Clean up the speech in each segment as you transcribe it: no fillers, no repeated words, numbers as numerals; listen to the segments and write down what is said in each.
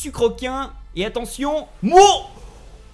Sucroquin. Et attention,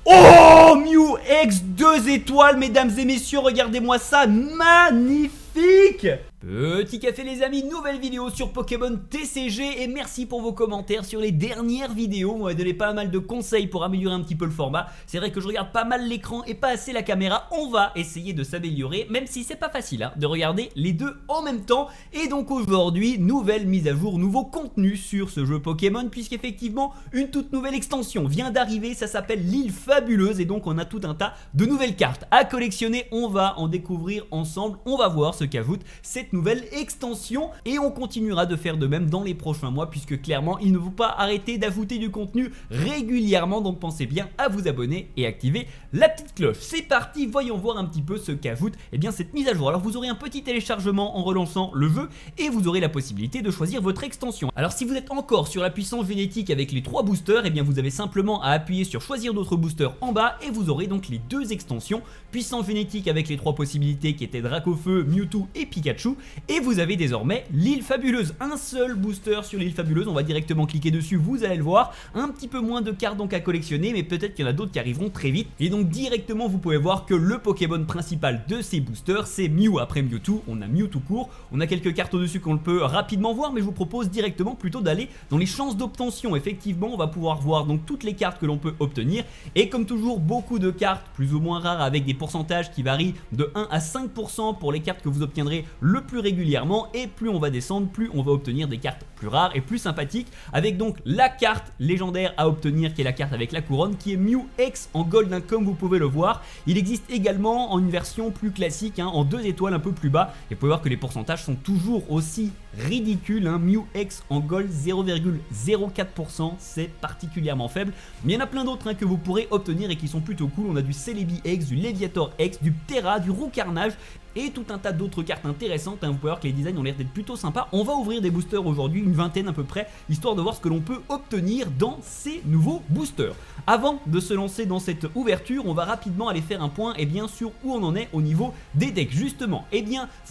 Oh, Mew X 2 étoiles, mesdames et messieurs, regardez-moi ça, magnifique! Petit café les amis, nouvelle vidéo sur Pokémon TCG et merci pour vos commentaires sur les dernières vidéos. On m'a donné pas mal de conseils pour améliorer un petit peu le format. C'est vrai que je regarde pas mal l'écran et pas assez la caméra. On va essayer de s'améliorer, même si c'est pas facile de regarder les deux en même temps. Et donc aujourd'hui, nouvelle mise à jour, nouveau contenu sur ce jeu Pokémon, puisqu'effectivement une toute nouvelle extension vient d'arriver. Ça s'appelle l'île fabuleuse et donc on a tout un tas de nouvelles cartes à collectionner. On va en découvrir ensemble, on va voir ce qu'ajoute cette nouvelle extension et on continuera de faire de même dans les prochains mois, puisque clairement il ne faut pas arrêter d'ajouter du contenu régulièrement, donc pensez bien à vous abonner et activer la petite cloche. C'est parti, voyons voir un petit peu ce qu'ajoute cette mise à jour. Alors vous aurez un petit téléchargement en relançant le jeu et vous aurez la possibilité de choisir votre extension. Alors si vous êtes encore sur la puissance génétique avec les 3 boosters, et bien vous avez simplement à appuyer sur choisir d'autres boosters en bas et vous aurez donc les 2 extensions, puissance génétique avec les 3 possibilités qui étaient Dracofeu, Mewtwo et Pikachu. Et vous avez désormais l'île fabuleuse, un seul booster sur l'île fabuleuse, on va directement cliquer dessus, vous allez le voir, un petit peu moins de cartes donc à collectionner, mais peut-être qu'il y en a d'autres qui arriveront très vite. Et donc directement vous pouvez voir que le Pokémon principal de ces boosters c'est Mew après Mewtwo, on a Mew tout court, on a quelques cartes au-dessus qu'on peut rapidement voir, mais je vous propose directement plutôt d'aller dans les chances d'obtention. Effectivement on va pouvoir voir donc toutes les cartes que l'on peut obtenir, et comme toujours beaucoup de cartes plus ou moins rares avec des pourcentages qui varient de 1 à 5% pour les cartes que vous obtiendrez le plus régulièrement, et plus on va descendre, plus on va obtenir des cartes plus rares et plus sympathiques, avec donc la carte légendaire à obtenir qui est la carte avec la couronne qui est Mew X en gold comme vous pouvez le voir. Il existe également en une version plus classique en 2 étoiles un peu plus bas, et vous pouvez voir que les pourcentages sont toujours aussi ridicules. Mew X en gold 0,04%, c'est particulièrement faible, mais il y en a plein d'autres que vous pourrez obtenir et qui sont plutôt cool. On a du Celebi X, du Léviator X, du Ptera, du Roucarnage et tout un tas d'autres cartes intéressantes. Vous pouvez voir que les designs ont l'air d'être plutôt sympas. On va ouvrir des boosters aujourd'hui, une vingtaine à peu près, histoire de voir ce que l'on peut obtenir dans ces nouveaux boosters. Avant de se lancer dans cette ouverture, on va rapidement aller faire un point sur où on en est au niveau des decks. Justement,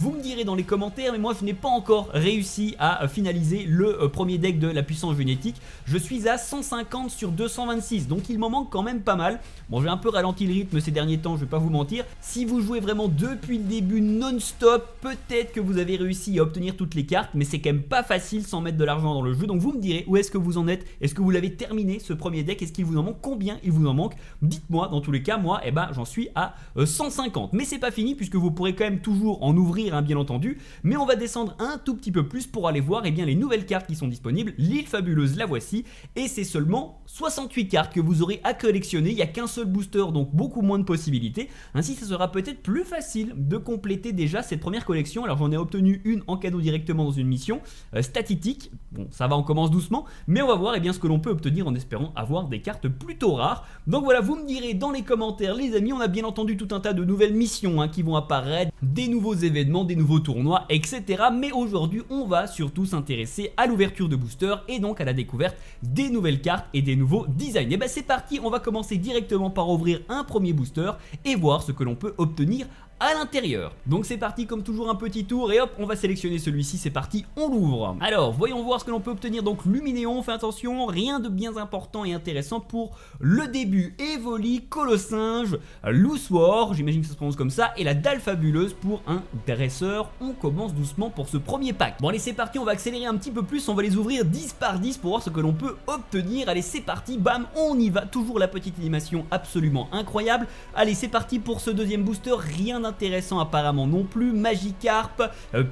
vous me direz dans les commentaires, mais moi je n'ai pas encore réussi à finaliser le premier deck de la puissance génétique. Je suis à 150 sur 226, donc il m'en manque quand même pas mal. Bon, j'ai un peu ralenti le rythme ces derniers temps, je vais pas vous mentir. Si vous jouez vraiment depuis le début non-stop, peut-être que vous avez réussi à obtenir toutes les cartes, mais c'est quand même pas facile sans mettre de l'argent dans le jeu. Donc vous me direz où est-ce que vous en êtes, est-ce que vous l'avez terminé ce premier deck, est-ce qu'il vous en manque, combien il vous en manque, dites-moi. Dans tous les cas moi j'en suis à 150, mais c'est pas fini puisque vous pourrez quand même toujours en ouvrir bien entendu, mais on va descendre un tout petit peu plus pour aller voir les nouvelles cartes qui sont disponibles. L'île fabuleuse, la voici, et c'est seulement 68 cartes que vous aurez à collectionner. Il n'y a qu'un seul booster, donc beaucoup moins de possibilités, ainsi ça sera peut-être plus facile de compléter déjà cette première collection. Alors j'en ai obtenu une en cadeau directement dans une mission statistique. Bon, ça va, on commence doucement, mais on va voir ce que l'on peut obtenir en espérant avoir des cartes plutôt rares. Donc voilà, vous me direz dans les commentaires les amis. On a bien entendu tout un tas de nouvelles missions qui vont apparaître, des nouveaux événements, des nouveaux tournois, etc. Mais aujourd'hui on va surtout s'intéresser à l'ouverture de boosters et donc à la découverte des nouvelles cartes et des nouveaux designs. Et c'est parti, on va commencer directement par ouvrir un premier booster et voir ce que l'on peut obtenir à l'intérieur. Donc c'est parti, comme toujours un petit tour et hop, on va sélectionner celui-ci. C'est parti, on l'ouvre. Alors voyons voir ce que l'on peut obtenir. Donc Luminéon, fais attention, rien de bien important et intéressant pour le début. Evoli, Colossinge, Lousswar, j'imagine que ça se prononce comme ça, et la dalle fabuleuse pour un dresseur. On commence doucement pour ce premier pack. Bon allez, c'est parti, on va accélérer un petit peu plus, on va les ouvrir 10 par 10 pour voir ce que l'on peut obtenir. Allez, c'est parti, bam, on y va. Toujours la petite animation absolument incroyable. Allez, c'est parti pour ce deuxième booster, rien d'intéressant apparemment non plus. Magikarp,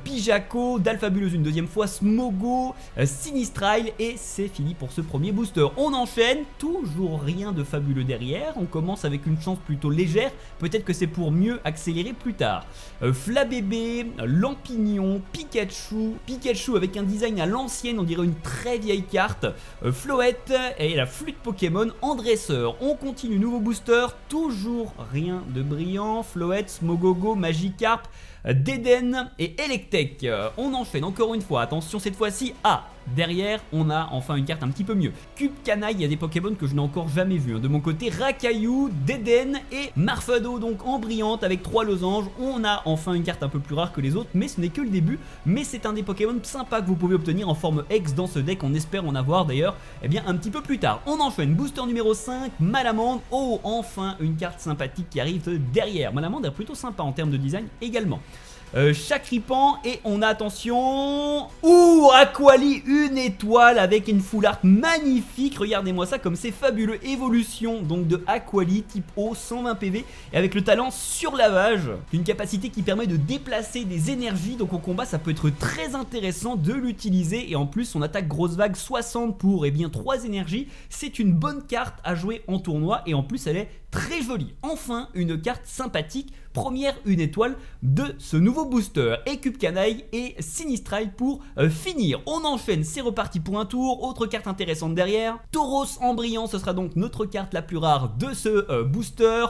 Pijaco, dalle fabuleuse une deuxième fois, Smogo, Sinistrile, et c'est fini pour ce premier booster. On enchaîne, toujours rien de fabuleux derrière. On commence avec une chance plutôt légère, peut-être que c'est pour mieux accélérer plus tard. Flabébé, Lampignon, Pikachu avec un design à l'ancienne, on dirait une très vieille carte, Floette et la flûte Pokémon en dresseur. On continue, nouveau booster, toujours rien de brillant. Floette, Smogogo, Magikarp, Deden et Electek. On enchaîne encore une fois, attention cette fois-ci à... Derrière, on a enfin une carte un petit peu mieux. Cube Canaille, il y a des Pokémon que je n'ai encore jamais vus. De mon côté, Rakayu, Deden et Marfado, donc en brillante avec 3 losanges. On a enfin une carte un peu plus rare que les autres, mais ce n'est que le début. Mais c'est un des Pokémon sympas que vous pouvez obtenir en forme X dans ce deck. On espère en avoir d'ailleurs un petit peu plus tard. On enchaîne, booster numéro 5, Malamande. Oh, enfin une carte sympathique qui arrive derrière. Malamande est plutôt sympa en termes de design également. Chakripan et on a attention. Ouh, Aquali, une étoile avec une full art magnifique. Regardez-moi ça comme c'est fabuleux. Évolution donc de Aquali type eau, 120 PV et avec le talent sur lavage. Une capacité qui permet de déplacer des énergies. Donc au combat ça peut être très intéressant de l'utiliser. Et en plus son attaque grosse vague 60 pour 3 énergies. C'est une bonne carte à jouer en tournoi et en plus elle est très jolie. Enfin une carte sympathique. Première une étoile de ce nouveau booster. Et Cube Canaille et Sinistral pour finir. On enchaîne, c'est reparti pour un tour. Autre carte intéressante derrière. Tauros en brillant, ce sera donc notre carte la plus rare de ce booster.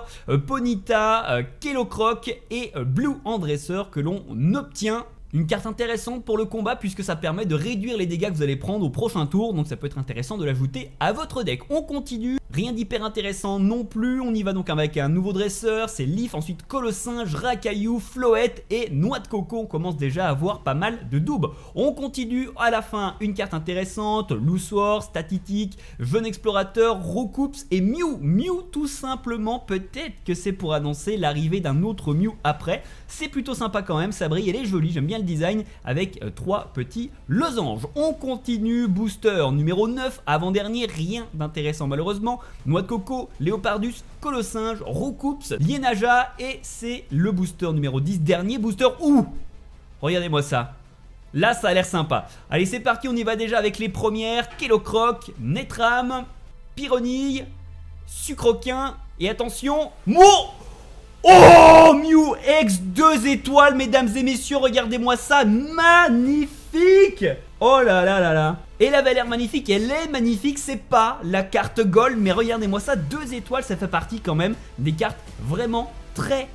Ponyta, Kellocroc et Blue en dresseur que l'on obtient. Une carte intéressante pour le combat puisque ça permet de réduire les dégâts que vous allez prendre au prochain tour. Donc ça peut être intéressant de l'ajouter à votre deck. On continue. Rien d'hyper intéressant non plus, on y va donc avec un nouveau dresseur, c'est Leaf, ensuite Colossinge, Rakayu, Floette et Noix de Coco. On commence déjà à avoir pas mal de doubles. On continue à la fin, une carte intéressante, Loussor, Statitique, Jeune Explorateur, Roucoups et Mew. Mew tout simplement, peut-être que c'est pour annoncer l'arrivée d'un autre Mew après. C'est plutôt sympa quand même, ça brille, elle est jolie, j'aime bien le design avec 3 petits losanges. On continue, booster numéro 9, avant-dernier, rien d'intéressant malheureusement. Noix de Coco, Léopardus, Colossinge, Roucoups, Lienaja et c'est le booster numéro 10, dernier booster. Ouh, regardez-moi ça. Là ça a l'air sympa. Allez c'est parti, on y va déjà avec les premières. Kellocroc, Netram, Pyronille, Sucroquin et attention, Oh, Mew X 2 étoiles, mesdames et messieurs, regardez-moi ça, magnifique. Oh là là là là. Et elle avait l'air magnifique, elle est magnifique, c'est pas la carte Gold, mais regardez-moi ça, 2 étoiles, ça fait partie quand même des cartes vraiment très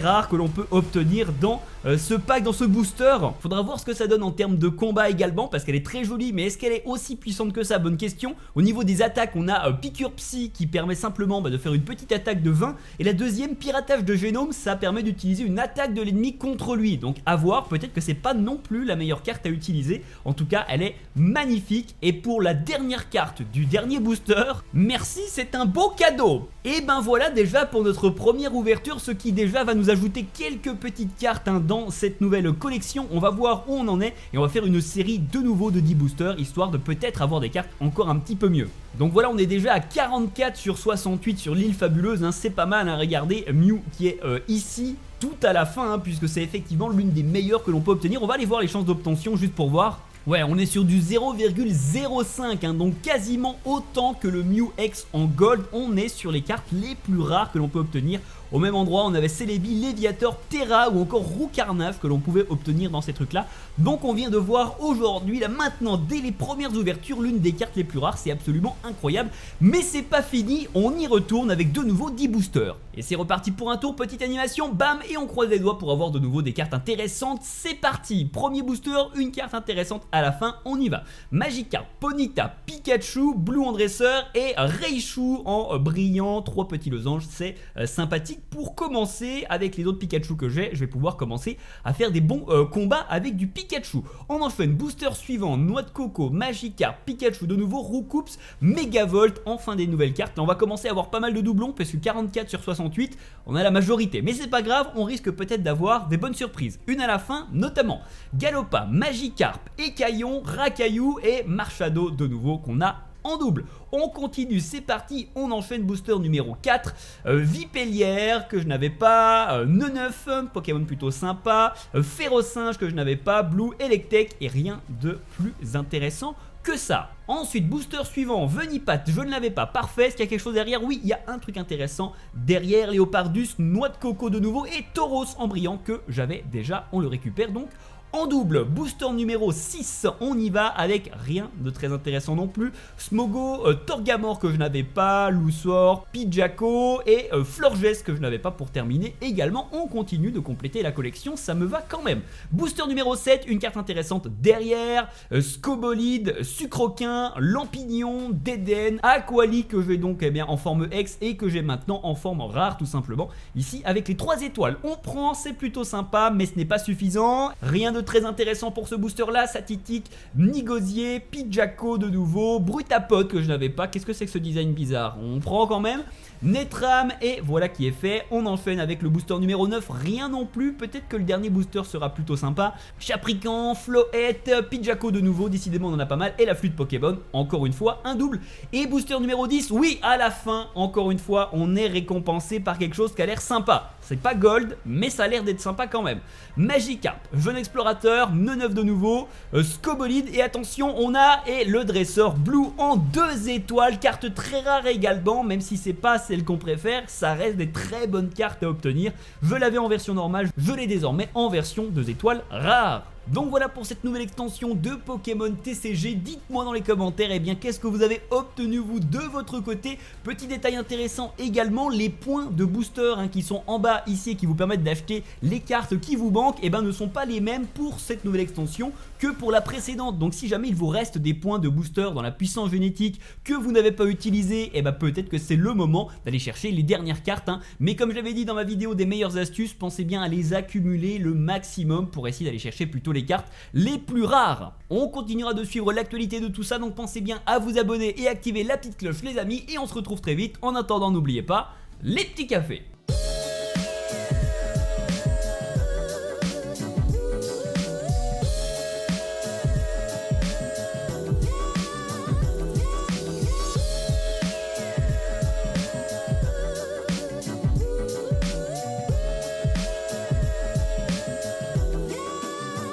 rares que l'on peut obtenir dans ce pack, dans ce booster. Faudra voir ce que ça donne en termes de combat également, parce qu'elle est très jolie, mais est-ce qu'elle est aussi puissante que ça? Bonne question. Au niveau des attaques, on a Piqûre Psy qui permet simplement de faire une petite attaque de 20, et la deuxième, Piratage de Génome, ça permet d'utiliser une attaque de l'ennemi contre lui. Donc à voir, peut-être que c'est pas non plus la meilleure carte à utiliser. En tout cas, elle est magnifique. Et pour la dernière carte du dernier booster, merci, c'est un beau cadeau. Et ben voilà déjà pour notre première ouverture, ce qui déjà va nous ajouter quelques petites cartes dans cette nouvelle collection. On va voir où on en est et on va faire une série de nouveau de 10 boosters histoire de peut-être avoir des cartes encore un petit peu mieux. Donc voilà, on est déjà à 44 sur 68 sur l'île fabuleuse, hein, c'est pas mal, hein, regardez Mew qui est ici tout à la fin, hein, puisque c'est effectivement l'une des meilleures que l'on peut obtenir. On va aller voir les chances d'obtention juste pour voir. Ouais, on est sur du 0,05, hein, donc quasiment autant que le Mew X en Gold. On est sur les cartes les plus rares que l'on peut obtenir. Au même endroit, on avait Celebi, Léviator, Terra ou encore Roucarnave que l'on pouvait obtenir dans ces trucs-là. Donc on vient de voir aujourd'hui, là maintenant, dès les premières ouvertures, l'une des cartes les plus rares. C'est absolument incroyable. Mais c'est pas fini, on y retourne avec de nouveau 10 boosters. Et c'est reparti pour un tour, petite animation, bam, et on croise les doigts pour avoir de nouveau des cartes intéressantes. C'est parti, premier booster, une carte intéressante à la fin, on y va. Magikarp, Ponyta, Pikachu, Blue en dresseur et Raichu en brillant, 3 petits losanges, c'est sympathique. Pour commencer avec les autres Pikachu que j'ai, je vais pouvoir commencer à faire des bons combats avec du Pikachu. On enchaîne, booster suivant, Noix de Coco, Magikarp, Pikachu de nouveau, Roucoups, Megavolt, enfin des nouvelles cartes. Là on va commencer à avoir pas mal de doublons parce que 44 sur 68, on a la majorité. Mais c'est pas grave, on risque peut-être d'avoir des bonnes surprises. Une à la fin notamment, Galopa, Magikarp, Écaillon, Rakayu et Marshado de nouveau qu'on a en double. On continue, c'est parti, on enchaîne booster numéro 4, Vipellière que je n'avais pas, Neneuf, Pokémon plutôt sympa, Férocinge que je n'avais pas, Blue, Electek et rien de plus intéressant que ça. Ensuite, booster suivant, Venipat, je ne l'avais pas, parfait, est-ce qu'il y a quelque chose derrière? Oui, il y a un truc intéressant derrière, Léopardus, Noix de Coco de nouveau et Tauros en brillant que j'avais déjà, on le récupère donc en double. Booster numéro 6, on y va avec rien de très intéressant non plus. Smogo, Torgamor que je n'avais pas, Loussor, Pidjaco et Florges que je n'avais pas pour terminer. Également, on continue de compléter la collection, ça me va quand même. Booster numéro 7, une carte intéressante derrière, Scobolide, Sucroquin, Lampignon, Deden, Aquali que j'ai donc en forme X et que j'ai maintenant en forme rare tout simplement. Ici avec les 3 étoiles, on prend, c'est plutôt sympa mais ce n'est pas suffisant. Rien de très intéressant pour ce booster là, Satitique, Nigosier, Pidjaco de nouveau, Brutapod que je n'avais pas. Qu'est-ce que c'est que ce design bizarre? On prend quand même. Netram et voilà qui est fait. On enchaîne avec le booster numéro 9, rien non plus, peut-être que le dernier booster sera plutôt sympa. Chaprican, Floette, Pidjaco de nouveau, décidément on en a pas mal, et la flûte Pokémon, encore une fois un double. Et booster numéro 10, oui à la fin, encore une fois on est récompensé par quelque chose qui a l'air sympa. C'est pas gold mais ça a l'air d'être sympa quand même. Magikarp, Jeune Explorateur, Neuf de nouveau, Scobolide et attention on a le dresseur Blue en 2 étoiles, carte très rare également, même si c'est pas celle qu'on préfère, ça reste des très bonnes cartes à obtenir. Je l'avais en version normale, je l'ai désormais en version 2 étoiles rare. Donc voilà pour cette nouvelle extension de Pokémon TCG. Dites-moi dans les commentaires qu'est-ce que vous avez obtenu vous de votre côté. Petit détail intéressant également, les points de booster qui sont en bas ici et qui vous permettent d'acheter les cartes qui vous manquent ne sont pas les mêmes pour cette nouvelle extension que pour la précédente. Donc si jamais il vous reste des points de booster dans la puissance génétique que vous n'avez pas utilisé, peut-être que c'est le moment d'aller chercher les dernières cartes. Mais comme je l'avais dit dans ma vidéo des meilleures astuces, pensez bien à les accumuler le maximum pour essayer d'aller chercher plutôt les cartes les plus rares. On continuera de suivre l'actualité de tout ça, donc pensez bien à vous abonner et activer la petite cloche les amis, et on se retrouve très vite. En attendant, n'oubliez pas les petits cafés.